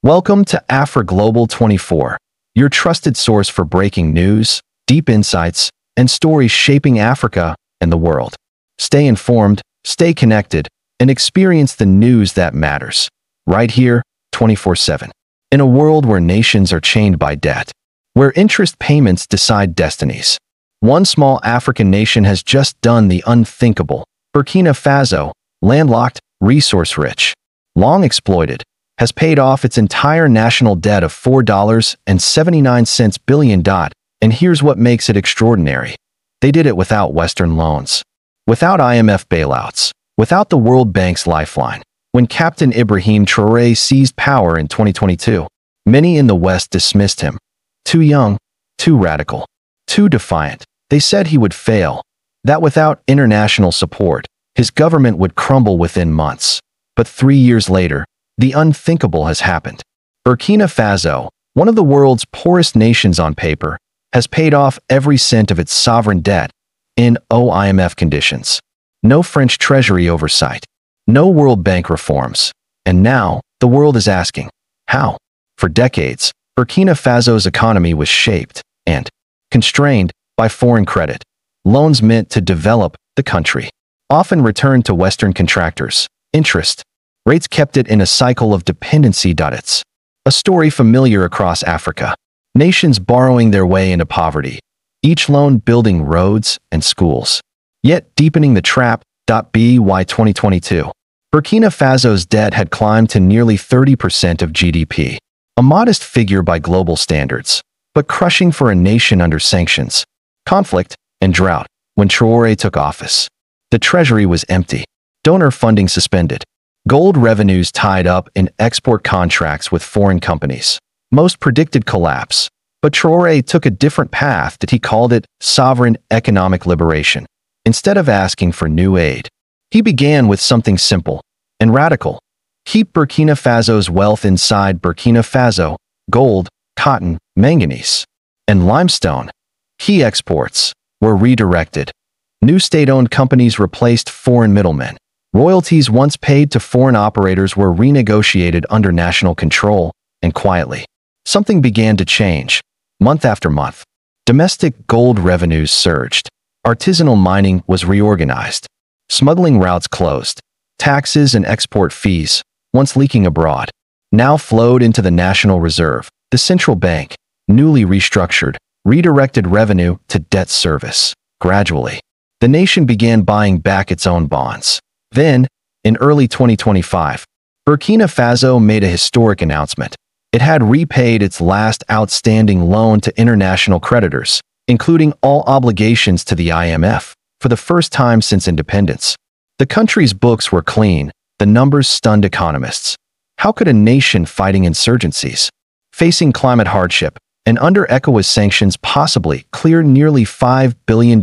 Welcome to AfriGlobal 24, your trusted source for breaking news, deep insights, and stories shaping Africa and the world. Stay informed, stay connected, and experience the news that matters. Right here, 24/7. In a world where nations are chained by debt, where interest payments decide destinies, one small African nation has just done the unthinkable. Burkina Faso, landlocked, resource-rich, long exploited, has paid off its entire national debt of $4.79 billion. And here's what makes it extraordinary. They did it without Western loans, without IMF bailouts, without the World Bank's lifeline. When Captain Ibrahim Traoré seized power in 2022, many in the West dismissed him. Too young, too radical, too defiant. They said he would fail, that without international support, his government would crumble within months. But 3 years later, the unthinkable has happened. Burkina Faso, one of the world's poorest nations on paper, has paid off every cent of its sovereign debt in IMF conditions. No French Treasury oversight, no World Bank reforms. And now, the world is asking, how? For decades, Burkina Faso's economy was shaped and constrained by foreign credit. Loans meant to develop the country often returned to Western contractors. Interest rates kept it in a cycle of dependency. It's a story familiar across Africa. Nations borrowing their way into poverty, each loan building roads and schools, yet deepening the trap. By 2022, Burkina Faso's debt had climbed to nearly 30% of GDP, a modest figure by global standards, but crushing for a nation under sanctions, conflict, and drought. When Traoré took office, the treasury was empty, donor funding suspended, gold revenues tied up in export contracts with foreign companies. Most predicted collapse, but Traoré took a different path. He called it sovereign economic liberation. Instead of asking for new aid, he began with something simple and radical. Keep Burkina Faso's wealth inside Burkina Faso: gold, cotton, manganese, and limestone. Key exports were redirected. New state-owned companies replaced foreign middlemen. Royalties once paid to foreign operators were renegotiated under national control, and quietly, something began to change. Month after month, domestic gold revenues surged. Artisanal mining was reorganized. Smuggling routes closed. Taxes and export fees, once leaking abroad, now flowed into the National Reserve. The central bank, newly restructured, redirected revenue to debt service. Gradually, the nation began buying back its own bonds. Then, in early 2025, Burkina Faso made a historic announcement. It had repaid its last outstanding loan to international creditors, including all obligations to the IMF, for the first time since independence. The country's books were clean. The numbers stunned economists. How could a nation fighting insurgencies, facing climate hardship, and under ECOWAS sanctions possibly clear nearly $5 billion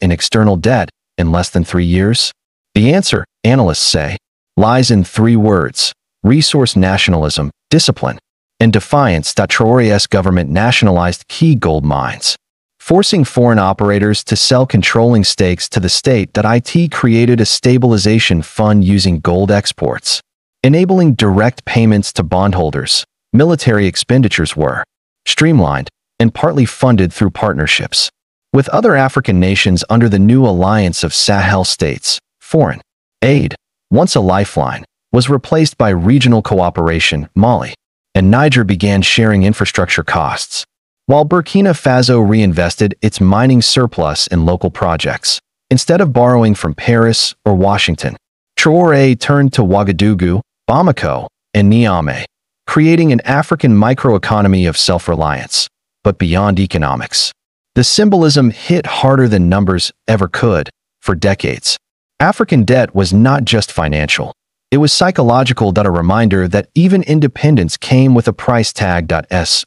in external debt in less than 3 years? The answer, analysts say, lies in 3 words: resource nationalism, discipline, and defiance. Traoré's government nationalized key gold mines, forcing foreign operators to sell controlling stakes to the state. It created a stabilization fund using gold exports, enabling direct payments to bondholders. Military expenditures were streamlined and partly funded through partnerships with other African nations under the new alliance of Sahel states. Foreign aid, once a lifeline, was replaced by regional cooperation. Mali and Niger began sharing infrastructure costs, while Burkina Faso reinvested its mining surplus in local projects. Instead of borrowing from Paris or Washington, Traoré turned to Ouagadougou, Bamako, and Niamey, creating an African microeconomy of self-reliance. But beyond economics, the symbolism hit harder than numbers ever could. For decades, African debt was not just financial. It was psychological. A reminder that even independence came with a price tag.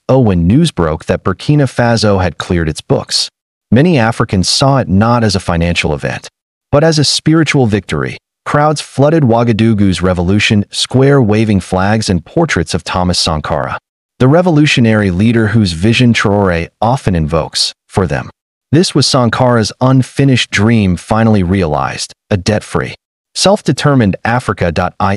When news broke that Burkina Faso had cleared its books, many Africans saw it not as a financial event, but as a spiritual victory. Crowds flooded Ouagadougou's revolution square, waving flags and portraits of Thomas Sankara, the revolutionary leader whose vision Traoré often invokes. For them, this was Sankara's unfinished dream finally realized: a debt-free, self-determined Africa.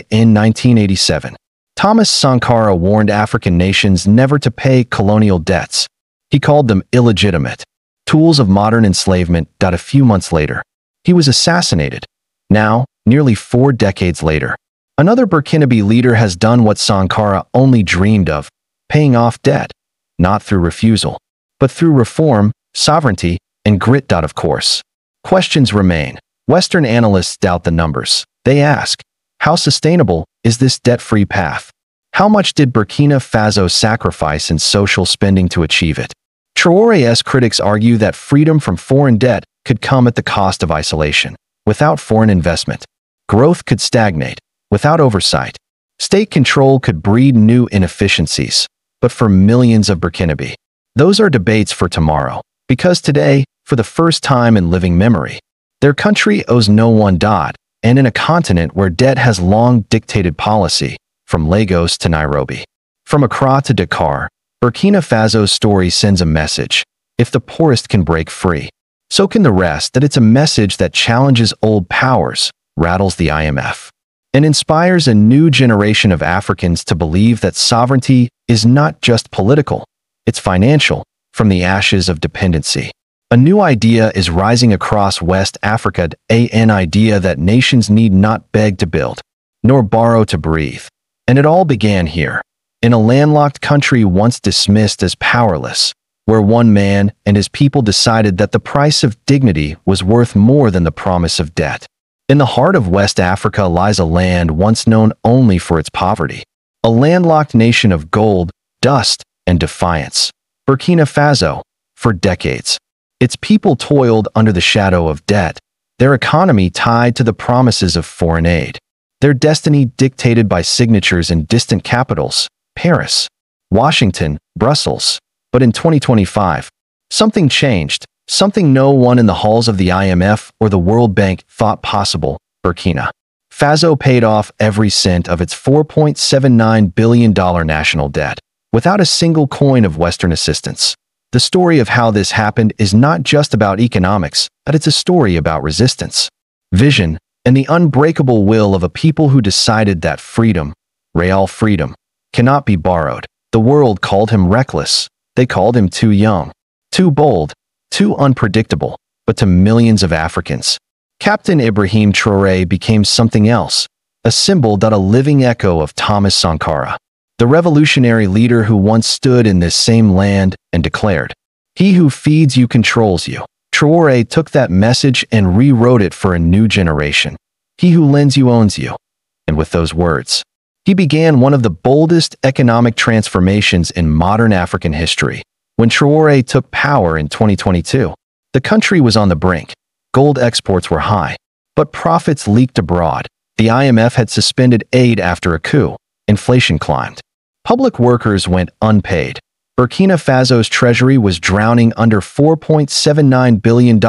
In 1987, Thomas Sankara warned African nations never to pay colonial debts. He called them illegitimate tools of modern enslavement. A few months later, he was assassinated. Now, nearly 4 decades later, another Burkinabe leader has done what Sankara only dreamed of, paying off debt, not through refusal, but through reform, sovereignty, and grit. Of course, questions remain. Western analysts doubt the numbers. They ask, how sustainable is this debt-free path? How much did Burkina Faso sacrifice in social spending to achieve it? Traoré's critics argue that freedom from foreign debt could come at the cost of isolation. Without foreign investment, growth could stagnate. Without oversight, state control could breed new inefficiencies. But for millions of Burkinabe, those are debates for tomorrow. Because today, for the first time in living memory, their country owes no one. And in a continent where debt has long dictated policy, from Lagos to Nairobi, from Accra to Dakar, Burkina Faso's story sends a message. If the poorest can break free, so can the rest. That it's a message that challenges old powers, rattles the IMF, and inspires a new generation of Africans to believe that sovereignty is not just political, it's financial. From the ashes of dependency, a new idea is rising across West Africa, an idea that nations need not beg to build, nor borrow to breathe. And it all began here, in a landlocked country once dismissed as powerless, where one man and his people decided that the price of dignity was worth more than the promise of debt. In the heart of West Africa lies a land once known only for its poverty, a landlocked nation of gold, dust, and defiance. Burkina Faso, for decades, its people toiled under the shadow of debt, their economy tied to the promises of foreign aid, their destiny dictated by signatures in distant capitals, Paris, Washington, Brussels. But in 2025, something changed, something no one in the halls of the IMF or the World Bank thought possible. Burkina Faso paid off every cent of its $4.79 billion national debt, without a single coin of Western assistance. The story of how this happened is not just about economics, but it's a story about resistance, vision, and the unbreakable will of a people who decided that freedom, real freedom, cannot be borrowed. The world called him reckless. They called him too young, too bold, too unpredictable. But to millions of Africans, Captain Ibrahim Traoré became something else, a symbol, a living echo of Thomas Sankara, the revolutionary leader who once stood in this same land and declared, "He who feeds you controls you." Traoré took that message and rewrote it for a new generation. He who lends you owns you. And with those words, he began one of the boldest economic transformations in modern African history. When Traoré took power in 2022, the country was on the brink. Gold exports were high, but profits leaked abroad. The IMF had suspended aid after a coup. Inflation climbed. Public workers went unpaid. Burkina Faso's treasury was drowning under $4.79 billion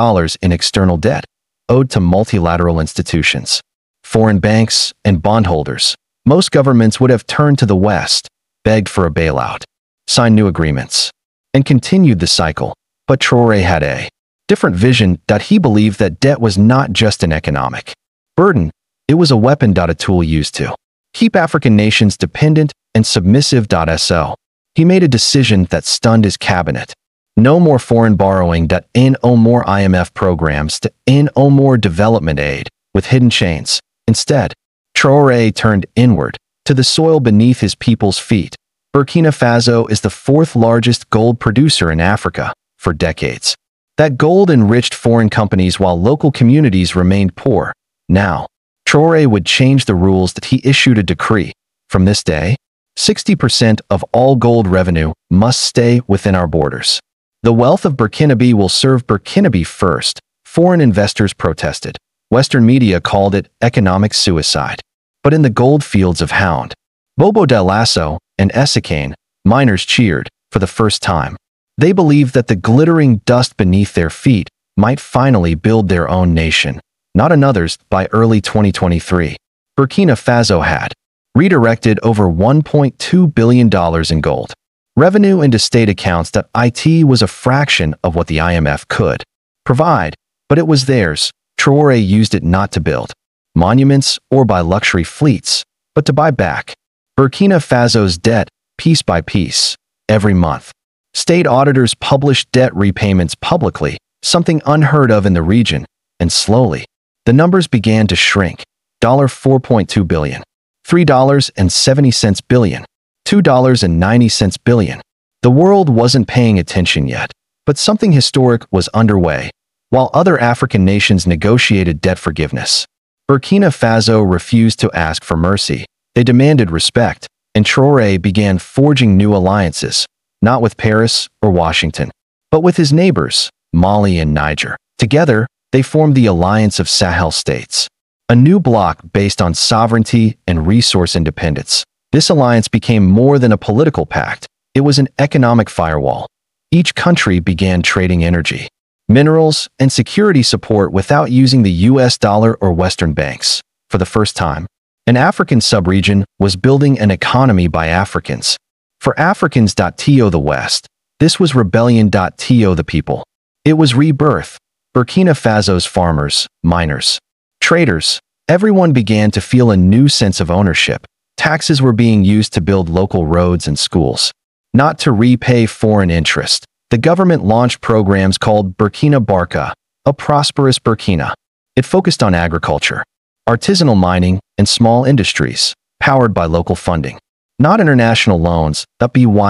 in external debt, owed to multilateral institutions, foreign banks, and bondholders. Most governments would have turned to the West, begged for a bailout, signed new agreements, and continued the cycle. But Traoré had a different vision. He believed that debt was not just an economic burden, it was a weapon. A tool used to keep African nations dependent and submissive. So he made a decision that stunned his cabinet. No more foreign borrowing. No more IMF programs. No more development aid with hidden chains. Instead, Traoré turned inward, to the soil beneath his people's feet. Burkina Faso is the 4th largest gold producer in Africa. For decades, that gold enriched foreign companies while local communities remained poor. Now, Traoré would change the rules. He issued a decree. From this day, 60% of all gold revenue must stay within our borders. The wealth of Burkinabe will serve Burkinabe first. Foreign investors protested. Western media called it economic suicide. But in the gold fields of Hound, Bobo Dioulasso, and Essakane, miners cheered. For the first time, they believed that the glittering dust beneath their feet might finally build their own nation, not another's. By early 2023, Burkina Faso had redirected over $1.2 billion in gold revenue into state accounts. It was a fraction of what the IMF could provide, but it was theirs. Traoré used it not to build monuments or buy luxury fleets, but to buy back Burkina Faso's debt, piece by piece, every month. State auditors published debt repayments publicly, something unheard of in the region, and slowly, the numbers began to shrink. $4.2 billion, $3.70 billion, $2.90 billion. The world wasn't paying attention yet, but something historic was underway. While other African nations negotiated debt forgiveness, Burkina Faso refused to ask for mercy. They demanded respect, and Traoré began forging new alliances, not with Paris or Washington, but with his neighbors, Mali and Niger. Together, they formed the Alliance of Sahel States, a new bloc based on sovereignty and resource independence. This alliance became more than a political pact. It was an economic firewall. Each country began trading energy, minerals, and security support without using the US dollar or Western banks. For the first time, an African subregion was building an economy by Africans. For Africans.to the West, this was rebellion.to the people. It was rebirth. Burkina Faso's farmers, miners, traders, everyone began to feel a new sense of ownership. Taxes were being used to build local roads and schools, not to repay foreign interest. The government launched programs called Burkina Barca, a prosperous Burkina. It focused on agriculture, artisanal mining, and small industries, powered by local funding, not international loans. By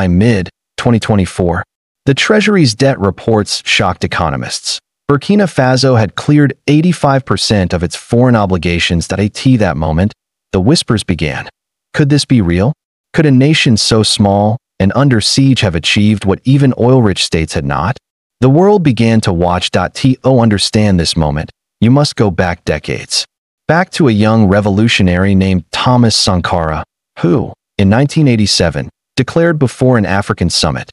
mid-2024, the Treasury's debt reports shocked economists. Burkina Faso had cleared 85% of its foreign obligations. At that moment, the whispers began. Could this be real? Could a nation so small and under siege have achieved what even oil-rich states had not? The world began to watch. To understand this moment, you must go back decades. Back to a young revolutionary named Thomas Sankara, who, in 1987, declared before an African summit,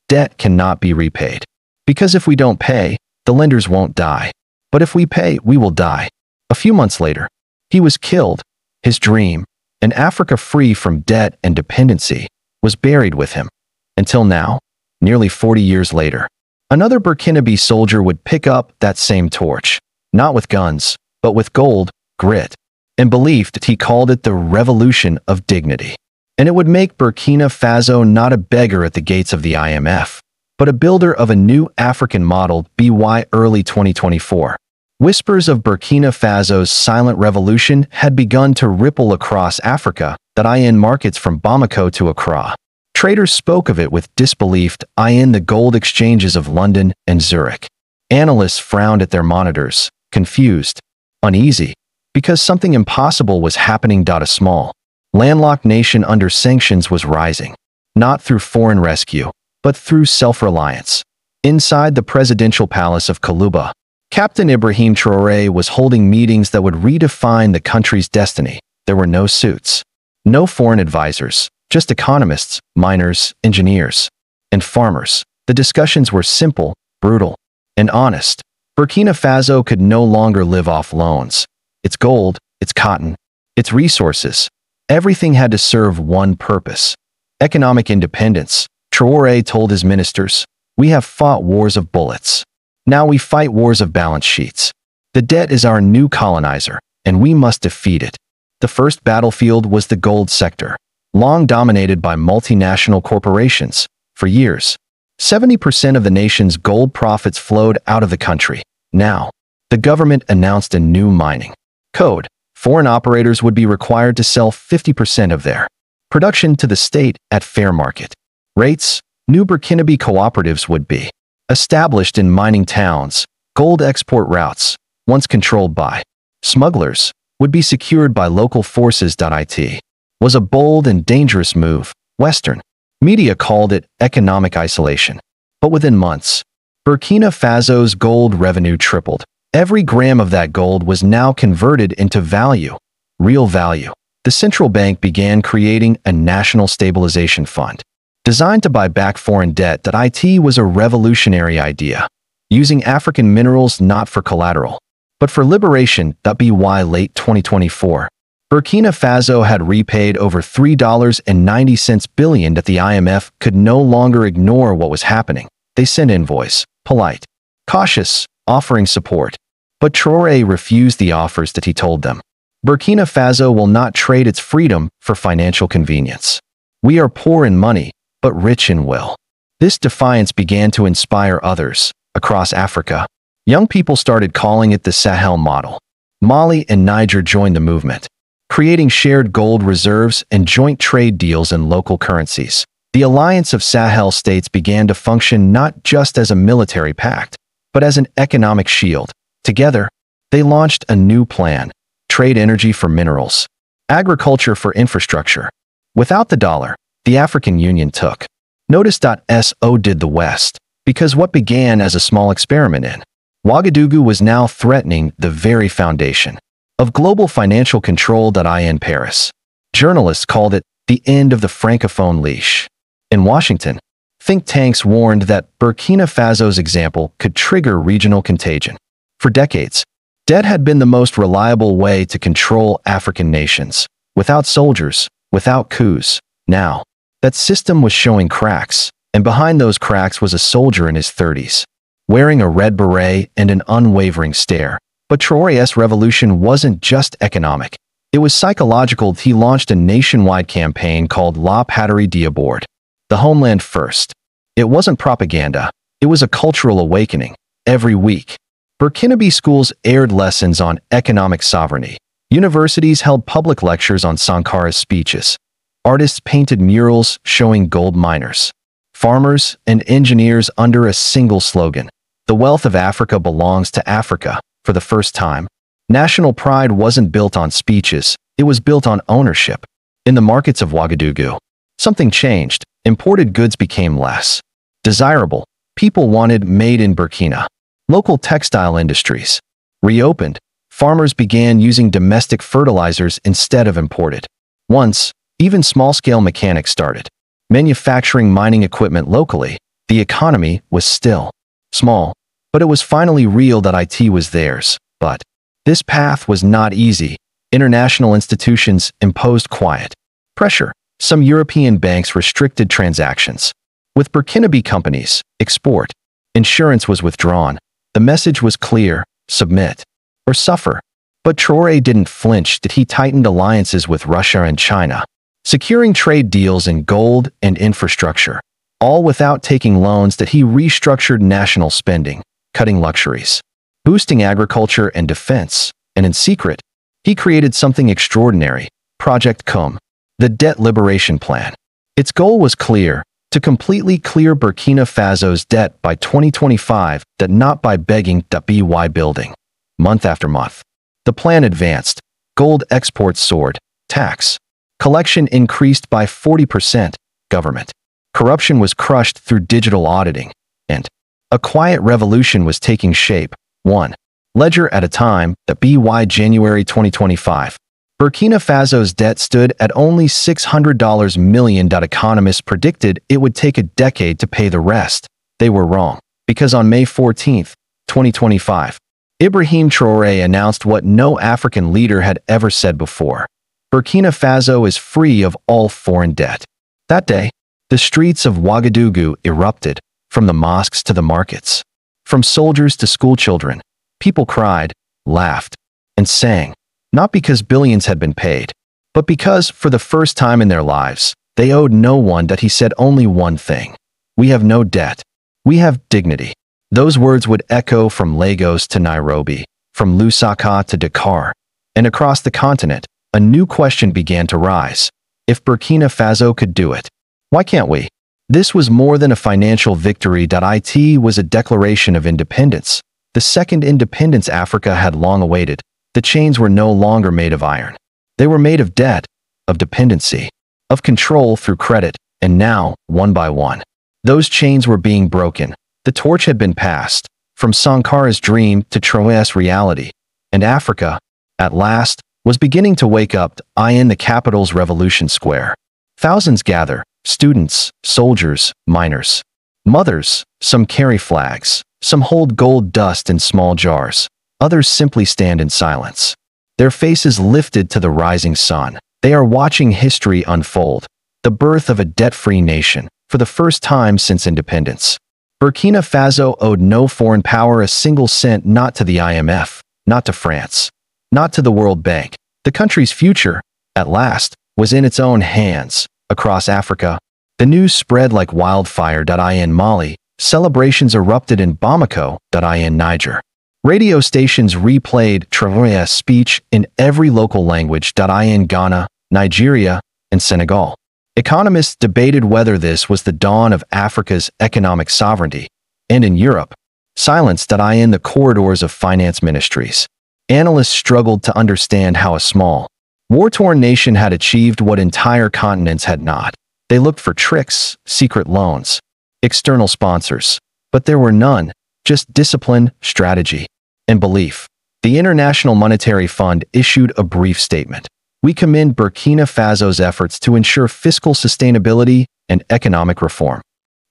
"Debt cannot be repaid. Because if we don't pay, the lenders won't die. But if we pay, we will die." A few months later, he was killed. His dream, an Africa free from debt and dependency, was buried with him. Until now, nearly 40 years later, another Burkinabe soldier would pick up that same torch, not with guns, but with gold, grit, and belief. He called it the revolution of dignity. And it would make Burkina Faso not a beggar at the gates of the IMF, but a builder of a new African model. By early 2024, whispers of Burkina Faso's silent revolution had begun to ripple across Africa. In markets from Bamako to Accra, traders spoke of it with disbelief. In the gold exchanges of London and Zurich, analysts frowned at their monitors, confused, uneasy, because something impossible was happening. A small, landlocked nation under sanctions was rising, not through foreign rescue, but through self-reliance. Inside the presidential palace of Kaluba, Captain Ibrahim Traoré was holding meetings that would redefine the country's destiny. There were no suits, no foreign advisors, just economists, miners, engineers, and farmers. The discussions were simple, brutal, and honest. Burkina Faso could no longer live off loans. Its gold, its cotton, its resources, everything had to serve one purpose: economic independence. Traoré told his ministers, "We have fought wars of bullets. Now we fight wars of balance sheets. The debt is our new colonizer, and we must defeat it." The first battlefield was the gold sector, long dominated by multinational corporations. For years, 70% of the nation's gold profits flowed out of the country. Now, the government announced a new mining code. Foreign operators would be required to sell 50% of their production to the state at fair market rates. New Burkinabe cooperatives would be established in mining towns. Gold export routes, once controlled by smugglers, would be secured by local forces. It was a bold and dangerous move. Western media called it economic isolation. But within months, Burkina Faso's gold revenue tripled. Every gram of that gold was now converted into value, real value. The central bank began creating a national stabilization fund, designed to buy back foreign debt. It was a revolutionary idea, using African minerals not for collateral, but for liberation. By late 2024, Burkina Faso had repaid over $3.90 billion. The IMF could no longer ignore what was happening. They sent envoys, polite, cautious, offering support. But Traoré refused the offers that he told them. Burkina Faso will not trade its freedom for financial convenience. We are poor in money, but rich in will. This defiance began to inspire others across Africa. Young people started calling it the Sahel model. Mali and Niger joined the movement, creating shared gold reserves and joint trade deals in local currencies. The alliance of Sahel states began to function not just as a military pact, but as an economic shield. Together, they launched a new plan: trade energy for minerals, agriculture for infrastructure. Without the dollar, the African Union took. Notice.so did the West, because what began as a small experiment in Ouagadougou was now threatening the very foundation of global financial control. In Paris, journalists called it the end of the Francophone leash. In Washington, think tanks warned that Burkina Faso's example could trigger regional contagion. For decades, debt had been the most reliable way to control African nations. Without soldiers, without coups. Now, that system was showing cracks, and behind those cracks was a soldier in his 30s, wearing a red beret and an unwavering stare. But Traoré's revolution wasn't just economic. It was psychological. He launched a nationwide campaign called La Patrie d'abord, the homeland first. It wasn't propaganda. It was a cultural awakening. Every week, Burkinabe schools aired lessons on economic sovereignty. Universities held public lectures on Sankara's speeches. Artists painted murals showing gold miners, farmers, and engineers under a single slogan: the wealth of Africa belongs to Africa. For the first time, national pride wasn't built on speeches, it was built on ownership. In the markets of Ouagadougou, something changed. Imported goods became less desirable. People wanted made in Burkina. Local textile industries reopened. Farmers began using domestic fertilizers instead of imported ones. Even small-scale mechanics started manufacturing mining equipment locally. The economy was still small, but it was finally real. IT was theirs. But this path was not easy. International institutions imposed quiet pressure. Some European banks restricted transactions. With Burkinabe companies, export insurance was withdrawn. The message was clear: submit or suffer. But Traoré didn't flinch. He tightened alliances with Russia and China, securing trade deals in gold and infrastructure, all without taking loans. He restructured national spending, cutting luxuries, boosting agriculture and defense, and in secret, he created something extraordinary: Project Com, the debt liberation plan. Its goal was clear: to completely clear Burkina Faso's debt by 2025, not by begging, by building. Month after month, the plan advanced. Gold exports soared, tax collection increased by 40%, government corruption was crushed through digital auditing, and a quiet revolution was taking shape, one ledger at a time. By January 2025, Burkina Faso's debt stood at only $600 million. Economists predicted it would take a decade to pay the rest. They were wrong, because on May 14, 2025, Ibrahim Traoré announced what no African leader had ever said before: Burkina Faso is free of all foreign debt. That day, the streets of Ouagadougou erupted. From the mosques to the markets, from soldiers to schoolchildren, people cried, laughed, and sang, not because billions had been paid, but because, for the first time in their lives, they owed no one. He said only one thing: we have no debt. We have dignity. Those words would echo from Lagos to Nairobi, from Lusaka to Dakar, and across the continent. A new question began to rise: if Burkina Faso could do it, why can't we? This was more than a financial victory. It was a declaration of independence, the second independence Africa had long awaited. The chains were no longer made of iron. They were made of debt, of dependency, of control through credit, and now, one by one, those chains were being broken. The torch had been passed, from Sankara's dream to Traoré's reality, and Africa, at last, was beginning to wake up. In the capital's Revolution Square, thousands gather: students, soldiers, miners, mothers. Some carry flags, some hold gold dust in small jars, others simply stand in silence, their faces lifted to the rising sun. They are watching history unfold, the birth of a debt-free nation, for the first time since independence. Burkina Faso owed no foreign power a single cent, not to the IMF, not to France, not to the World Bank, The country's future, at last, was in its own hands. Across Africa, the news spread like wildfire. In Mali, celebrations erupted in Bamako. In Niger, radio stations replayed Traoré's speech in every local language. In Ghana, Nigeria, and Senegal, economists debated whether this was the dawn of Africa's economic sovereignty. And in Europe, silence. In the corridors of finance ministries, analysts struggled to understand how a small, war-torn nation had achieved what entire continents had not. They looked for tricks, secret loans, external sponsors, but there were none, just discipline, strategy, and belief. The International Monetary Fund issued a brief statement. We commend Burkina Faso's efforts to ensure fiscal sustainability and economic reform.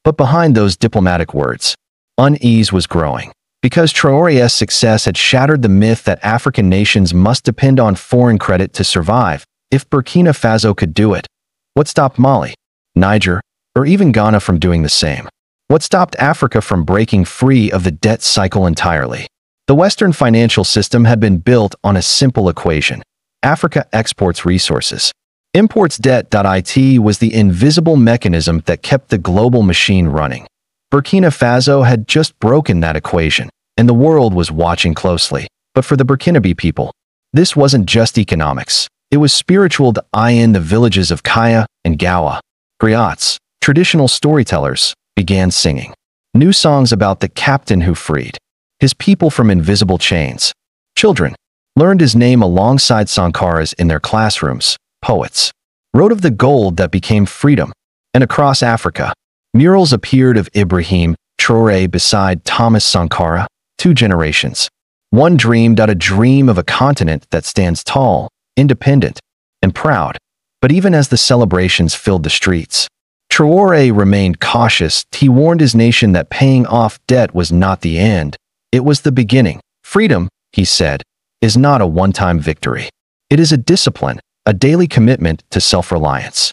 But behind those diplomatic words, unease was growing. Because Traoré's success had shattered the myth that African nations must depend on foreign credit to survive. If Burkina Faso could do it, what stopped Mali, Niger, or even Ghana from doing the same? What stopped Africa from breaking free of the debt cycle entirely? The Western financial system had been built on a simple equation. Africa exports resources, imports debt. It was the invisible mechanism that kept the global machine running. Burkina Faso had just broken that equation, and the world was watching closely. But for the Burkinabe people, this wasn't just economics. It was spiritual. In the villages of Kaya and Gawa, griots, traditional storytellers, began singing new songs about the captain who freed his people from invisible chains. Children learned his name alongside Sankaras in their classrooms. Poets wrote of the gold that became freedom. And across Africa, murals appeared of Ibrahim Traoré beside Thomas Sankara. 2 generations. One dreamed out a dream of a continent that stands tall, independent, and proud. But even as the celebrations filled the streets, Traoré remained cautious. He warned his nation that paying off debt was not the end. It was the beginning. Freedom, he said, is not a one-time victory. It is a discipline, a daily commitment to self-reliance.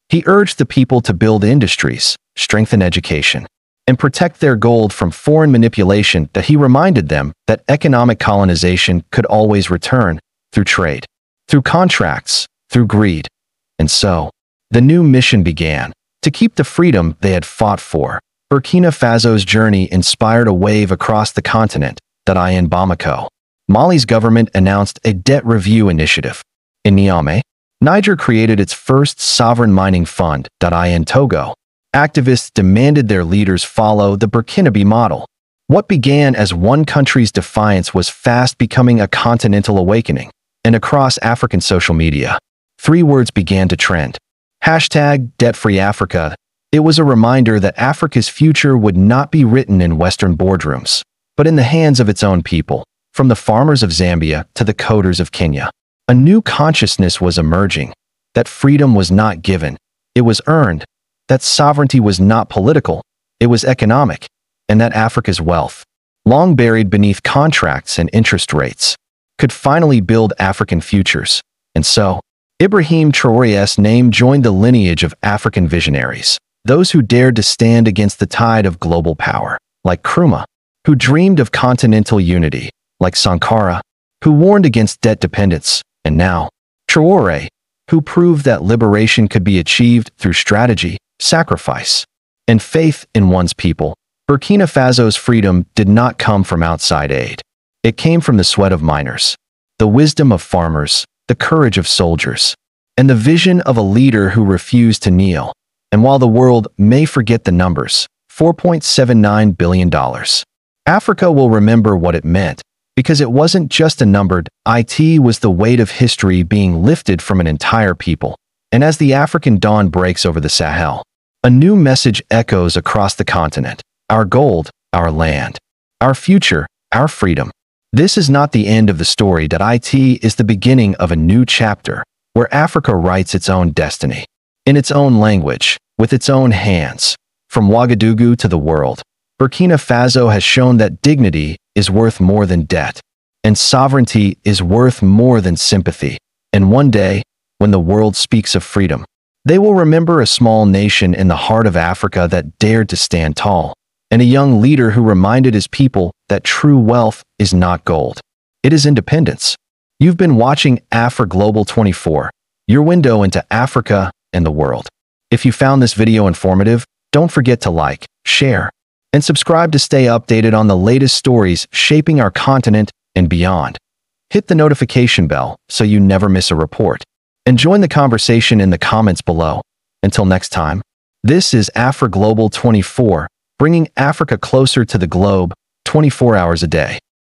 He urged the people to build industries, strengthen education, and protect their gold from foreign manipulation. That he reminded them that economic colonization could always return through trade, through contracts, through greed. And so, the new mission began, to keep the freedom they had fought for. Burkina Faso's journey inspired a wave across the continent. In Bamako, Mali's government announced a debt review initiative. In Niamey, Niger created its first sovereign mining fund. In Togo, activists demanded their leaders follow the Burkinabe model. What began as one country's defiance was fast becoming a continental awakening. And across African social media, 3 words began to trend. #DebtFreeAfrica. It was a reminder that Africa's future would not be written in Western boardrooms, but in the hands of its own people. From the farmers of Zambia to the coders of Kenya, a new consciousness was emerging. That freedom was not given, it was earned. That sovereignty was not political, it was economic. And that Africa's wealth, long buried beneath contracts and interest rates, could finally build African futures. And so, Ibrahim Traoré's name joined the lineage of African visionaries, those who dared to stand against the tide of global power, like Nkrumah, who dreamed of continental unity, like Sankara, who warned against debt dependence, and now, Traoré, who proved that liberation could be achieved through strategy, sacrifice, and faith in one's people. Burkina Faso's freedom did not come from outside aid. It came from the sweat of miners, the wisdom of farmers, the courage of soldiers, and the vision of a leader who refused to kneel. And while the world may forget the numbers, $4.79 billion, Africa will remember what it meant, because it wasn't just a number. It was the weight of history being lifted from an entire people. And as the African dawn breaks over the Sahel, a new message echoes across the continent. Our gold, our land, our future, our freedom. This is not the end of the story. It is the beginning of a new chapter, where Africa writes its own destiny, in its own language, with its own hands. From Ouagadougou to the world, Burkina Faso has shown that dignity is worth more than debt, and sovereignty is worth more than sympathy. And one day, when the world speaks of freedom, they will remember a small nation in the heart of Africa that dared to stand tall, and a young leader who reminded his people that true wealth is not gold. It is independence. You've been watching Afri Global 24, your window into Africa and the world. If you found this video informative, don't forget to like, share, and subscribe to stay updated on the latest stories shaping our continent and beyond. Hit the notification bell so you never miss a report. And join the conversation in the comments below. Until next time, this is Afri Global 24, bringing Africa closer to the globe 24 hours a day.